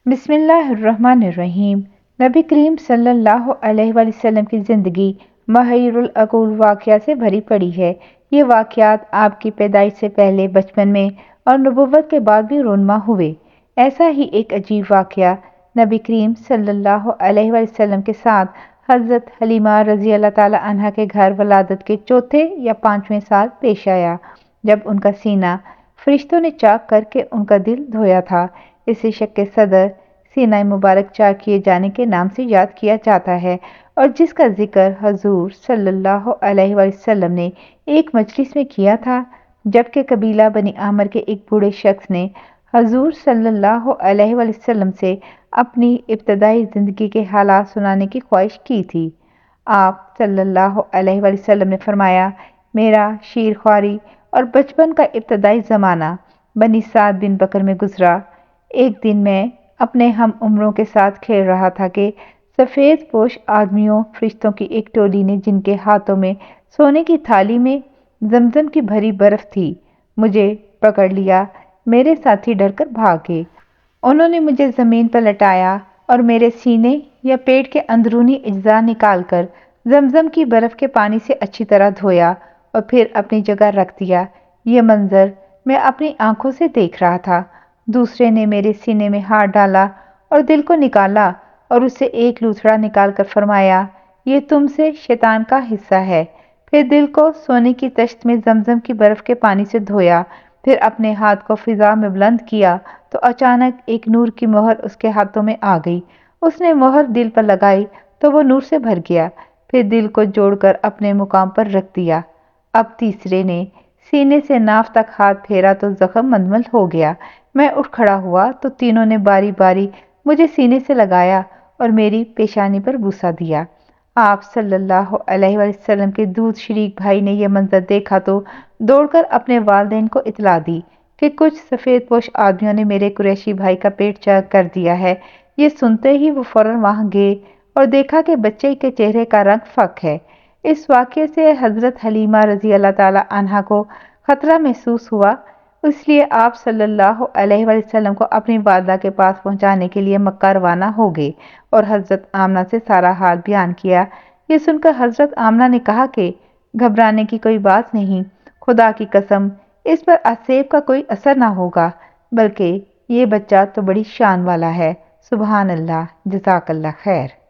بسم اللہ الرحمن الرحیم۔ نبی کریم صلی اللہ علیہ وآلہ وسلم کی زندگی محیر العقول واقعات سے بھری پڑی ہے۔ یہ واقعات آپ کی پیدائش سے پہلے، بچپن میں اور نبوت کے بعد بھی رونما ہوئے۔ ایسا ہی ایک عجیب واقعہ نبی کریم صلی اللہ علیہ وآلہ وسلم کے ساتھ حضرت حلیمہ رضی اللہ تعالی عنہا کے گھر ولادت کے چوتھے یا پانچویں سال پیش آیا، جب ان کا سینہ فرشتوں نے چاک کر کے ان کا دل دھویا تھا۔ اسے شق صدر، سینہ مبارک چاک کیے جانے کے نام سے یاد کیا جاتا ہے، اور جس کا ذکر حضور صلی اللہ علیہ وآلہ وسلم نے ایک مجلس میں کیا تھا، جبکہ قبیلہ بنی عامر کے ایک بوڑھے شخص نے حضور صلی اللہ علیہ وآلہ وسلم سے اپنی ابتدائی زندگی کے حالات سنانے کی خواہش کی تھی۔ آپ صلی اللہ علیہ وآلہ وسلم نے فرمایا، میرا شیر خواری اور بچپن کا ابتدائی زمانہ بنی سعد بن بکر میں گزرا۔ ایک دن میں اپنے ہم عمروں کے ساتھ کھیل رہا تھا کہ سفید پوش آدمیوں فرشتوں کی ایک ٹولی نے، جن کے ہاتھوں میں سونے کی تھالی میں زمزم کی بھری برف تھی، مجھے پکڑ لیا۔ میرے ساتھی ڈر کر بھاگے۔ انہوں نے مجھے زمین پر لٹایا اور میرے سینے یا پیٹ کے اندرونی اجزاء نکال کر زمزم کی برف کے پانی سے اچھی طرح دھویا اور پھر اپنی جگہ رکھ دیا۔ یہ منظر میں اپنی آنکھوں سے دیکھ رہا تھا۔ دوسرے نے میرے سینے میں ہاتھ ڈالا اور دل کو نکالا اور اس سے ایک لوتھڑا نکال کر فرمایا، یہ تم سے شیطان کا حصہ ہے۔ پھر دل کو سونے کی تشت میں زمزم کی برف کے پانی سے دھویا، پھر اپنے ہاتھ کو فضا میں بلند کیا تو اچانک ایک نور کی مہر اس کے ہاتھوں میں آ گئی۔ اس نے مہر دل پر لگائی تو وہ نور سے بھر گیا، پھر دل کو جوڑ کر اپنے مقام پر رکھ دیا۔ اب تیسرے نے سینے سے ناف تک ہاتھ پھیرا تو زخم مندمل ہو گیا۔ میں اٹھ کھڑا ہوا تو تینوں نے باری باری مجھے سینے سے لگایا اور میری پیشانی پر بوسہ دیا۔ آپ صلی اللہ علیہ وآلہ وسلم کے دودھ شریک بھائی نے یہ منظر دیکھا تو دوڑ کر اپنے والدین کو اطلاع دی کہ کچھ سفید پوش آدمیوں نے میرے قریشی بھائی کا پیٹ چاک کر دیا ہے۔ یہ سنتے ہی وہ فوراً وہاں گئے اور دیکھا کہ بچے کے چہرے کا رنگ فک ہے۔ اس واقعے سے حضرت حلیمہ رضی اللہ تعالی عنہا کو خطرہ محسوس ہوا، اس لیے آپ صلی اللہ علیہ وآلہ وسلم کو اپنی والدہ کے پاس پہنچانے کے لیے مکہ روانہ ہو گئے اور حضرت آمنہ سے سارا حال بیان کیا۔ یہ سن کر حضرت آمنہ نے کہا کہ گھبرانے کی کوئی بات نہیں، خدا کی قسم اس پر اسیب کا کوئی اثر نہ ہوگا، بلکہ یہ بچہ تو بڑی شان والا ہے۔ سبحان اللہ، جزاک اللہ خیر۔